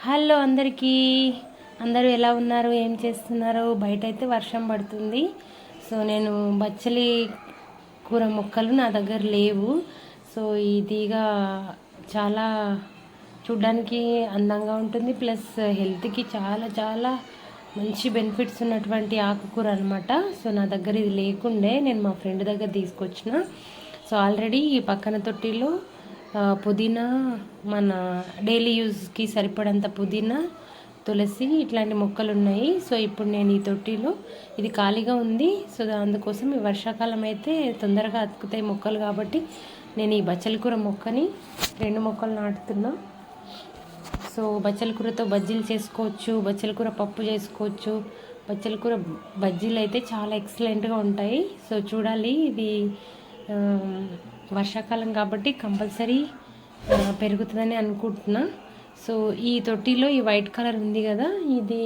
Hello అందరికీ, అందరూ ఎలా ఉన్నారు, ఏం చేస్తున్నారు? బయట అయితే వర్షం పడుతుంది. సో నేను బచ్చలి కూర మొక్కలు నా దగ్గర లేవు. సో ఇదిగా చాలా చూడ్డానికి అందంగా ఉంటుంది, ప్లస్ హెల్త్కి చాలా చాలా మంచి బెనిఫిట్స్ ఉన్నటువంటి ఆకుకూర అనమాట. సో నా దగ్గర ఇది లేకుండే నేను మా ఫ్రెండ్ దగ్గర తీసుకొచ్చిన. సో ఆల్రెడీ ఈ పక్కన తొట్టిలో పుదీనా, మన డైలీ యూజ్కి సరిపడంత పుదీనా, తులసి ఇట్లాంటి మొక్కలు ఉన్నాయి. సో ఇప్పుడు నేను ఈ తొట్టిలో ఇది ఖాళీగా ఉంది. సో అందుకోసం ఈ వర్షాకాలం అయితే తొందరగా అతుకుతాయి మొక్కలు కాబట్టి నేను ఈ బచ్చలి కూర మొక్కని 2 మొక్కలు నాటుతున్నా. సో బచ్చలి కూరతో బజ్జీలు చేసుకోవచ్చు, బచ్చలి కూర పప్పు చేసుకోవచ్చు. బచ్చలి కూర బజ్జీలు అయితే చాలా ఎక్సలెంట్గా ఉంటాయి. సో చూడాలి, ఇది వర్షాకాలం కాబట్టి కంపల్సరీ పెరుగుతుందని అనుకుంటున్నా. సో ఈ తొట్టిలో ఈ వైట్ కలర్ ఉంది కదా, ఇది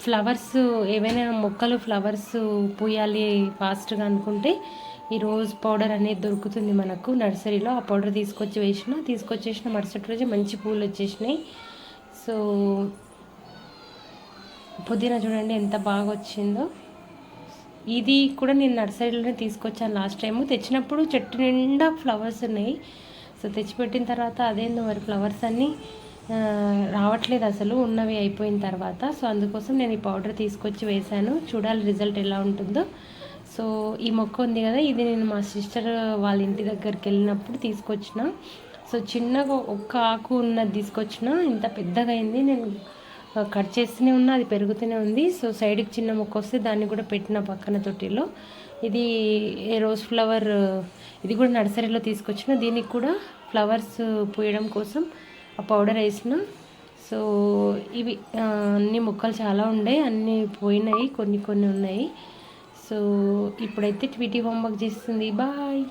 ఫ్లవర్స్, ఏవైనా మొక్కలు ఫ్లవర్స్ పూయాలి ఫాస్ట్గా అనుకుంటే ఈ రోజ్ పౌడర్ అనేది దొరుకుతుంది మనకు నర్సరీలో. ఆ పౌడర్ తీసుకొచ్చేసిన మరుసటి రోజు మంచి పూలు వచ్చేసినాయి. సో పుదీనా చూడండి ఎంత బాగా వచ్చిందో. ఇది కూడా నేను నర్సరీలోనే తీసుకొచ్చాను లాస్ట్ టైము. తెచ్చినప్పుడు చెట్టు నిండా ఫ్లవర్స్ ఉన్నాయి. సో తెచ్చిపెట్టిన తర్వాత అదేందో మరి ఫ్లవర్స్ అన్నీ రావట్లేదు అసలు, ఉన్నవి అయిపోయిన తర్వాత. సో అందుకోసం నేను ఈ పౌడర్ తీసుకొచ్చి వేశాను. చూడాలి రిజల్ట్ ఎలా ఉంటుందో. సో ఈ మొక్క ఉంది కదా, ఇది నేను మా సిస్టర్ వాళ్ళ ఇంటి దగ్గరికి వెళ్ళినప్పుడు తీసుకొచ్చిన. సో చిన్నగా ఒక్క ఆకు ఉన్నది తీసుకొచ్చిన, ఇంత పెద్దగా అయింది. నేను కట్ చేస్తూనే ఉన్నా, అది పెరుగుతూనే ఉంది. సో సైడ్కి చిన్న మొక్క వస్తే దాన్ని కూడా పెట్టిన పక్కన తొట్టిలో. ఇది రోజ్ ఫ్లవర్, ఇది కూడా నర్సరీలో తీసుకొచ్చిన. దీనికి కూడా ఫ్లవర్స్ పూయడం కోసం ఆ పౌడర్ వేసిన. సో ఇవి అన్ని మొక్కలు చాలా ఉండే, అన్నీ పోయినాయి, కొన్ని కొన్ని ఉన్నాయి. సో ఇప్పుడైతే ట్వీటీ హోంవర్క్ చేస్తుంది. బాయ్.